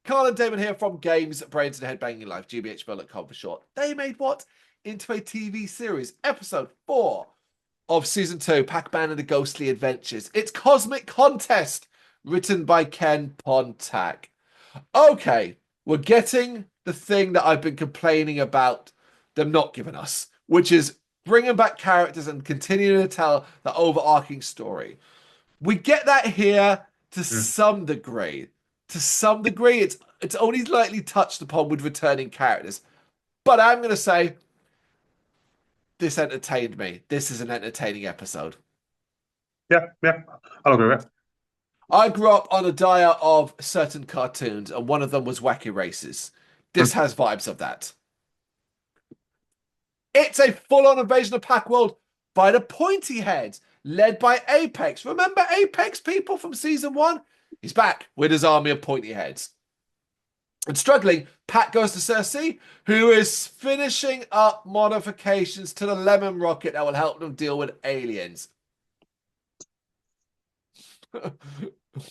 Carl and Damon here from Brrraains A Head-Banging Life, gbhblofficial for short. They made what? Into a TV series, episode 4 of season 2, Pac-Man and the Ghostly Adventures. It's Cosmic Contest, written by Ken Pontac. Okay, we're getting the thing that I've been complaining about them not giving us, which is bringing back characters and continuing to tell the overarching story. We get that here to some degree. To some degree, it's only lightly touched upon with returning characters. But I'm going to say this entertained me. This is an entertaining episode. Yeah, I'll agree with it. I grew up on a diet of certain cartoons, and one of them was Wacky Races. This has vibes of that. It's a full-on invasion of Pac-World by the Pointy Head, led by Apex. Remember Apex, people, from season 1? He's back with his army of pointy heads. And struggling, Pac goes to Cersei, who is finishing up modifications to the lemon rocket that will help them deal with aliens.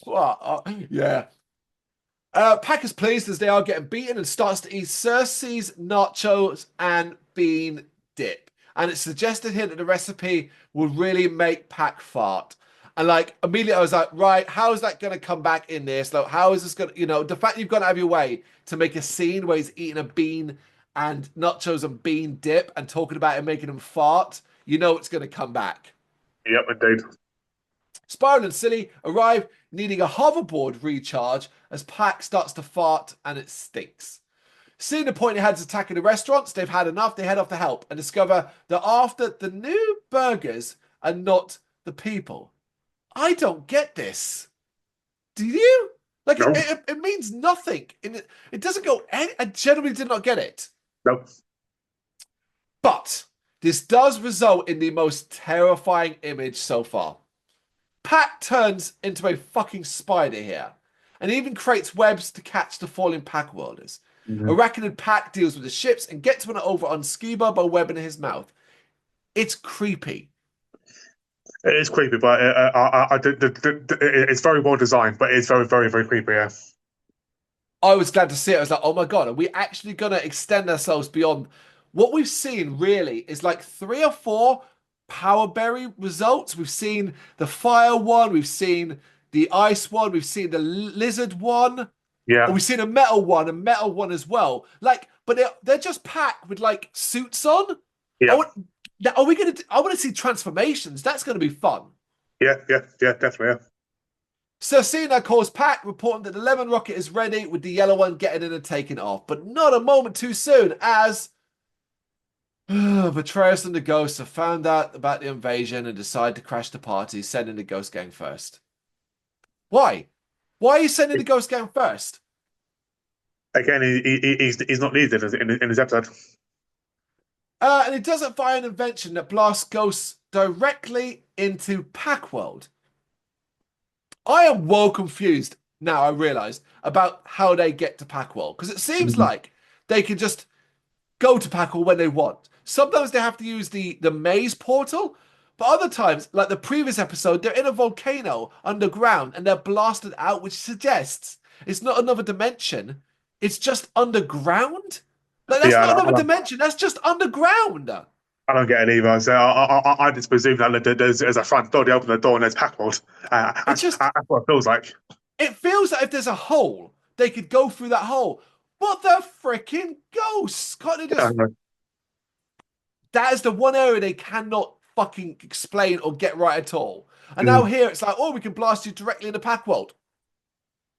What? Yeah. Pac is pleased as they are getting beaten and starts to eat Cersei's nachos and bean dip. And it's suggested here that the recipe will really make Pac fart. And like immediately I was like, right, how is that going to come back in this? Like, how is this going to, the fact you've got to have your way to make a scene where he's eating a bean and nachos and bean dip and talking about it making him fart, it's going to come back. Yep, indeed. Spiral and Silly arrive needing a hoverboard recharge as Pac starts to fart and it stinks. Seeing the Pointy Heads attacking the restaurants, they've had enough. They head off to help and discover that after the new burgers are not the people. I don't get this. Do you? Like, No. it means nothing. It doesn't go I generally did not get it. No. But this does result in the most terrifying image so far. Pac turns into a fucking spider here and even creates webs to catch the falling Pac-Worlders. Arachnid Pac deals with the ships and gets one over on Skiba by webbing his mouth. It's creepy. It is creepy, but it's very well designed, but it's very, very, very creepy, yeah. I was glad to see it. I was like, oh my God, are we actually going to extend ourselves beyond what we've seen? Really is like 3 or 4 Power Berry results. We've seen the fire one, we've seen the ice one, we've seen the lizard one, Yeah. we've seen a metal one as well. Like, but they're just packed with like suits on. Yeah. I want to see transformations. That's going to be fun. Yeah, definitely, yeah. Cersei calls Pac, reporting that the lemon rocket is ready, with the yellow one getting in and taking off. But not a moment too soon, as Betrayers and the Ghosts have found out about the invasion and decide to crash the party, sending the Ghost Gang first. Why? Why are you sending the Ghost Gang first? Again, he's not needed in his episode. And it doesn't fire an invention that blasts ghosts directly into Pac-World. I am well confused now, I realise, about how they get to Pac-World. Because it seems like they can just go to Pac-World when they want. Sometimes they have to use the maze portal. But other times, like the previous episode, they're in a volcano underground and they're blasted out, which suggests it's not another dimension. It's just underground. Like, that's not another dimension. That's just underground. I don't get it either. So I just presume that there's a front door. They open the door and there's Pac-World. That's what it feels like. It feels like if there's a hole, they could go through that hole. What the freaking ghosts? Can't they just... That is the one area they cannot fucking explain or get right at all. And now here it's like, oh, we can blast you directly into Pac-World.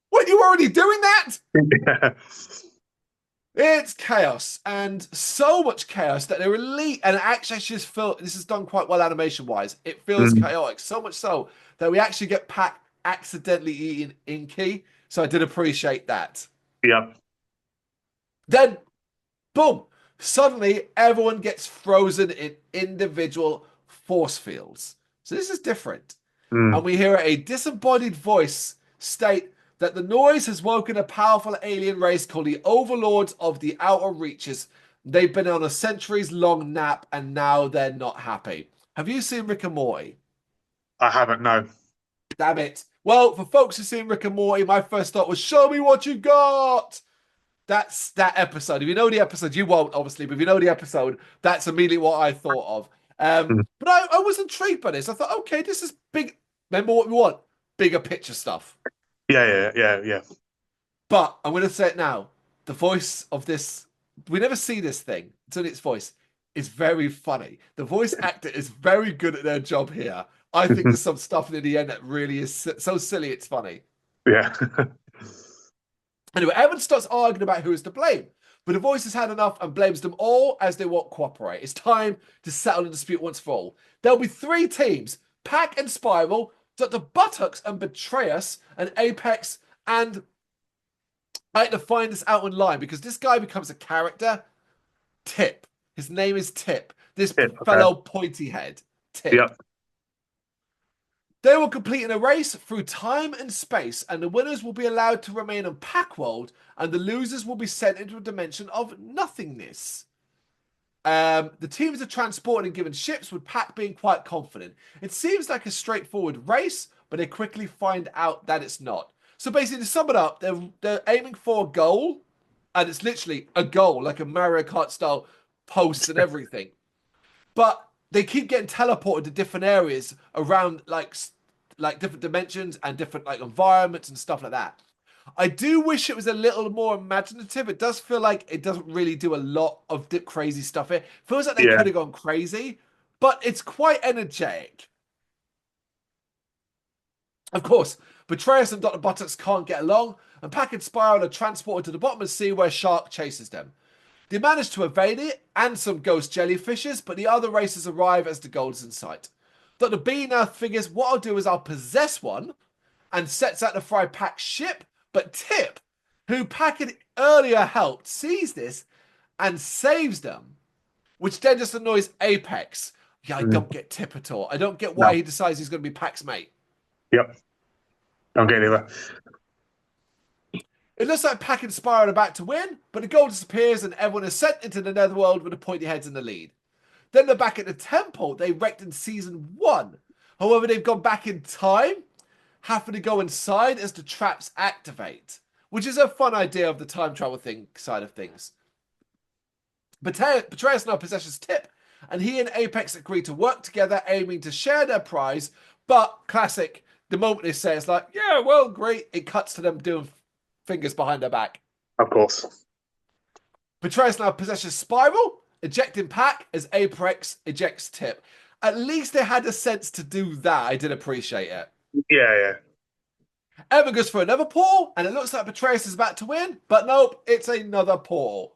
What, you already doing that? It's chaos, and so much chaos that they're elite. And actually, I just feel this is done quite well animation-wise. It feels chaotic, so much so that we actually get Pac accidentally eating Inky. So I did appreciate that. Yeah. Then, boom! Suddenly, everyone gets frozen in individual force fields. So this is different. And we hear a disembodied voice state that the noise has woken a powerful alien race called the Overlords of the Outer Reaches. They've been on a centuries-long nap, and now they're not happy. Have you seen Rick and Morty? I haven't, no. Damn it. Well, for folks who've seen Rick and Morty, my first thought was, show me what you got. That's that episode. If you know the episode, you won't, obviously, but if you know the episode, that's immediately what I thought of. Mm. But I was intrigued by this. I thought, okay, this is big. Remember what we want? Bigger picture stuff. Yeah. But I'm going to say it now. The voice of this, we never see this thing. It's only its voice. Is very funny. The voice actor is very good at their job here. I think there's some stuff in the end that really is so silly it's funny. Yeah. Anyway, Evan starts arguing about who is to blame, but the voice has had enough and blames them all as they won't cooperate. It's time to settle the dispute once for all. There'll be 3 teams: Pac and Spiral, Dr. Buttocks and Betrayus, and Apex. And I had to find this out online because this guy becomes a character. Tip. His name is Tip. This fellow pointy head. Tip. Yep. They will complete in a race through time and space, and the winners will be allowed to remain on Pac-World, and the losers will be sent into a dimension of nothingness. The teams are transported and given ships, with Pac being quite confident. It seems like a straightforward race, but they quickly find out that it's not. So basically, to sum it up, they're aiming for a goal, and it's literally a goal, like a Mario Kart style posts and everything. But they keep getting teleported to different areas around like different dimensions and different like environments and stuff like that. I do wish it was a little more imaginative. It does feel like it doesn't really do a lot of crazy stuff here. It feels like they could have gone crazy, but it's quite energetic. Of course, Betrayus and Dr. Buttocks can't get along, and Pac and Spiral are transported to the bottom of the sea where Shark chases them. They manage to evade it and some ghost jellyfishes, but the other races arrive as the goal is in sight. Dr. B now figures what I'll do is I'll possess one and sets out to fry Pac's ship, but Tip, who Pac had earlier helped, sees this and saves them, which then just annoys Apex. Yeah, I don't get Tip at all. I don't get why he decides he's going to be Pac's mate. Yep. Don't get it either. It looks like Pac and Spiral are about to win, but the goal disappears and everyone is sent into the netherworld with the pointy heads in the lead. Then they're back at the temple they wrecked in season 1. However, they've gone back in time, having to go inside as the traps activate, which is a fun idea of the time travel side of things. Betrayus now possesses Tip, and he and Apex agree to work together, aiming to share their prize. But classic, the moment they say it's like, yeah, well, great, it cuts to them doing fingers behind their back. Of course. Betrayus now possesses Spiral, ejecting Pac as Apex ejects Tip. At least they had a sense to do that. I did appreciate it. Yeah. Evan goes for another portal, and it looks like Betrayus is about to win, but nope, it's another portal.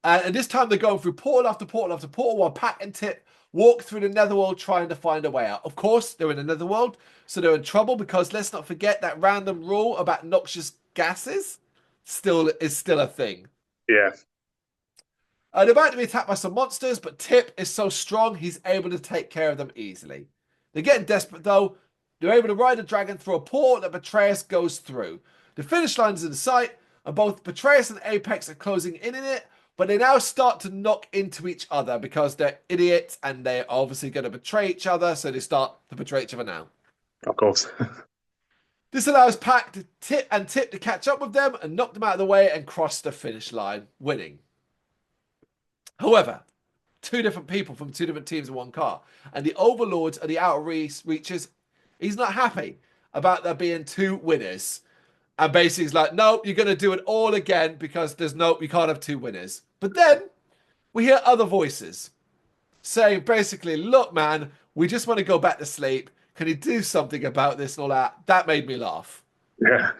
And this time they're going through portal after portal after portal while Pac and Tip walk through the netherworld trying to find a way out. Of course, they're in the netherworld, so they're in trouble because let's not forget that random rule about noxious gases is still a thing. Yeah. They're about to be attacked by some monsters, but Tip is so strong he's able to take care of them easily. They're getting desperate though. They're able to ride a dragon through a portal that Betrayus goes through. The finish line is in sight, and both Betrayus and Apex are closing in it, but they now start to knock into each other because they're idiots and they're obviously going to betray each other, so they start to betray each other now. Of course. This allows Pac to Tip to catch up with them and knock them out of the way and cross the finish line, winning. However, 2 different people from 2 different teams in one car, and the overlords of the outer reaches, he's not happy about there being 2 winners. And basically he's like, no, you're going to do it you can't have 2 winners. But then we hear other voices saying basically, look, man, we just want to go back to sleep. Can you do something about this and all that? That made me laugh. Yeah.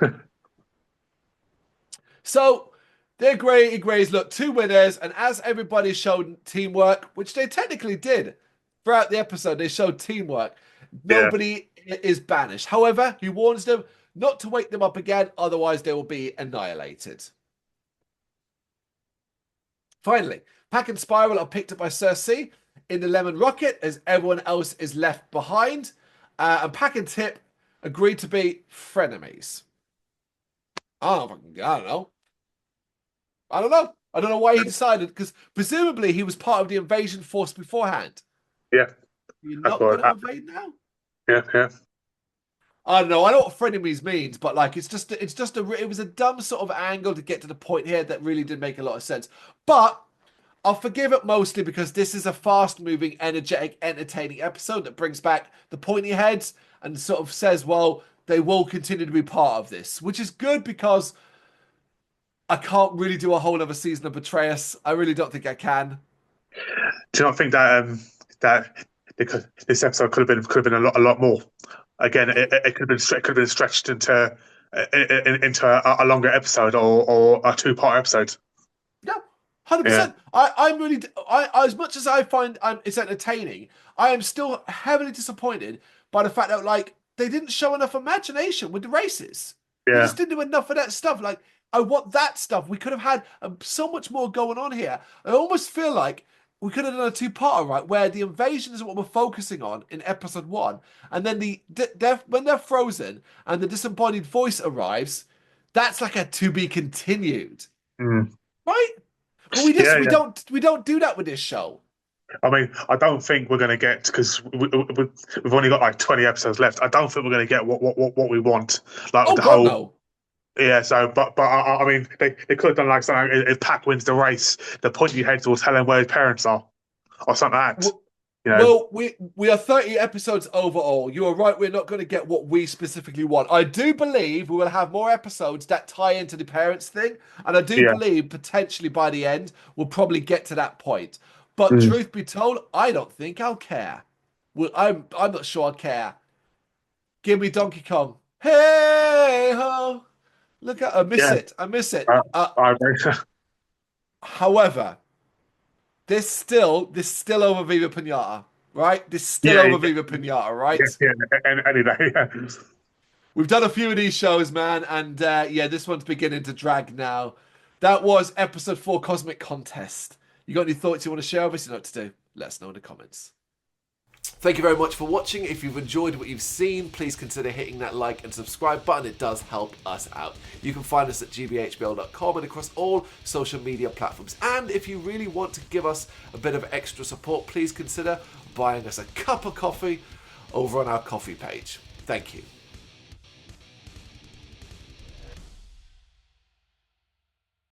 So they agrees, look, 2 winners. And as everybody showed teamwork, which they technically did throughout the episode, they showed teamwork. Nobody is banished. However, he warns them not to wake them up again, otherwise they will be annihilated. Finally, Pac and Spiral are picked up by Cersei in the Lemon Rocket as everyone else is left behind. And Pac and Tip agreed to be frenemies. I don't know. I don't know why he decided, because presumably he was part of the invasion force beforehand. Yeah. You're not going to invade now? Yeah. I don't know. I know what frenemies means, but like it was a dumb sort of angle to get to the point here that really did make a lot of sense. But I'll forgive it mostly because this is a fast-moving, energetic, entertaining episode that brings back the pointy heads and sort of says, well, they will continue to be part of this, which is good because I can't really do a whole other season of Betrayus. I really don't think I can. Do you not think that this episode could have been a lot more? Again, it could have been stretched into a longer episode or a two-part episode. Yeah, 100%. I'm really, as much as I find it's entertaining, I am still heavily disappointed by the fact that like they didn't show enough imagination with the races. They Yeah. just didn't do enough of that stuff. Like I want that stuff. We could have had so much more going on here. I almost feel like we could have done a two-parter, right, where the invasion is what we're focusing on in episode 1, and then when they're frozen and the disembodied voice arrives, that's like a to be continued, Mm. right? But we Yeah, we don't do that with this show. I mean, I don't think we're going to get, because we've only got like 20 episodes left. I don't think we're going to get what we want. Like Oh the God, whole, no. yeah. So, but I mean, they could have done like something. If Pac wins the race, the pointy heads will tell him where his parents are, or something like that. You know. Well, we are 30 episodes overall. You are right. We're not going to get what we specifically want. I do believe we will have more episodes that tie into the parents thing, and I do Yeah. believe potentially by the end we'll probably get to that point. But Mm. truth be told, I don't think I'll care. Well, I'm not sure I'll care. Give me Donkey Kong. Hey ho! Look at I miss Yeah. it. I miss it. I agree. However, this still over Viva Pinata, right? This still Yeah, over Viva Pinata, right? yeah, any day. Yeah. We've done a few of these shows, man, and yeah, this one's beginning to drag now. That was episode 4, Cosmic Contest. You got any thoughts you want to share with us? You know what to do. Let us know in the comments. Thank you very much for watching. If you've enjoyed what you've seen, please consider hitting that like and subscribe button. It does help us out. You can find us at gbhbl.com and across all social media platforms. And if you really want to give us a bit of extra support, please consider buying us a cup of coffee over on our coffee page. Thank you.